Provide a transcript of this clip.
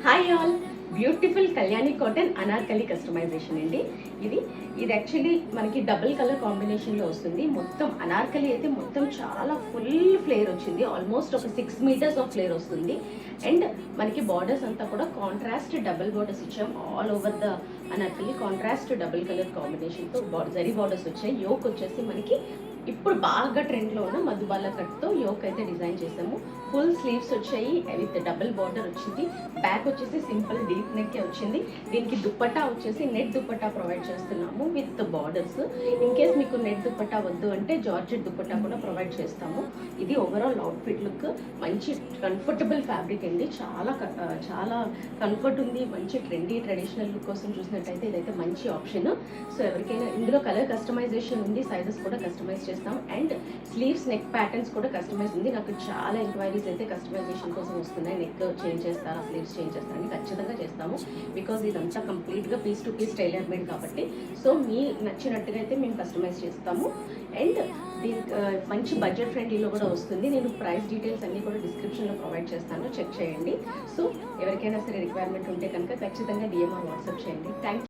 Hi all, beautiful Kalyani cotton anarkali customization అండి. ఇది actually మనకి డబుల్ కలర్ కాంబినేషన్లో వస్తుంది. మొత్తం అనార్కలి అయితే మొత్తం చాలా ఫుల్ ఫ్లేర్ వచ్చింది. ఆల్మోస్ట్ ఒక 6 మీటర్స్ ఆఫ్ ఫ్లేర్ వస్తుంది. అండ్ మనకి బార్డర్స్ అంతా కూడా కాంట్రాస్ట్ డబుల్ బార్డర్స్ ఇచ్చాం. All over the Anarkali contrast double colour కాంబినేషన్తో జరీ బార్డర్స్ వచ్చాయి. యోక్ వచ్చేసి మనకి ఇప్పుడు బాగా ట్రెండ్లో ఉన్న మధుబాల కట్తో యోక్ అయితే డిజైన్ చేసాము. ఫుల్ స్లీవ్స్ వచ్చాయి విత్ డబుల్ బార్డర్ వచ్చింది. బ్యాక్ వచ్చేసి సింపుల్ డీప్ నెక్ వచ్చింది. దీనికి దుప్పట్టా వచ్చేసి నెట్ దుప్పట్టా ప్రొవైడ్ చేస్తున్నాము విత్ బార్డర్స్. ఇన్ కేస్ మీకు నెట్ దుప్పట్టా వద్దు అంటే జార్జెట్ దుప్పట్టా కూడా ప్రొవైడ్ చేస్తాము. ఇది ఓవరాల్ అవుట్ఫిట్ లుక్. మంచి కంఫర్టబుల్ ఫ్యాబ్రిక్ అండి. చాలా కంఫర్ట్ ఉంది. మంచి ట్రెడిషనల్ లుక్ కోసం చూసినట్టయితే ఇదైతే మంచి ఆప్షన్. సో ఎవరికైనా ఇందులో కలర్ కస్టమైజేషన్ ఉంది, సైజెస్ కూడా కస్టమైజ్ చేస్తాం. అండ్ స్లీవ్స్ నెక్ ప్యాటర్న్స్ కూడా కస్టమైజ్ ఉంది. నాకు చాలా ఎంక్వైరీస్ అయితే కస్టమైజేషన్ కోసం వస్తున్నాయి. నెక్ చేంజ్ చేస్తారా, స్లీవ్స్ చేంజ్ చేస్తారా అని ఖచ్చితంగా చేస్తాము. బికాజ్ ఇదంతా కంప్లీట్గా piece to piece tailor made కాబట్టి. సో మీ నచ్చినట్టుగా అయితే మేము కస్టమైజ్ చేస్తాము. అండ్ దీనికి మంచి బడ్జెట్ ఫ్రెండ్లీలో కూడా వస్తుంది. నేను ప్రైస్ డీటెయిల్స్ అన్నీ కూడా డిస్క్రిప్షన్లో ప్రొవైడ్ చేస్తాను, చెక్ చేయండి. సో ఎవరికైనా సరే రిక్వైర్మెంట్ ఉంటే కనుక ఖచ్చితంగా డిఎంఆర్ వాట్సాప్ చేయండి. థ్యాంక్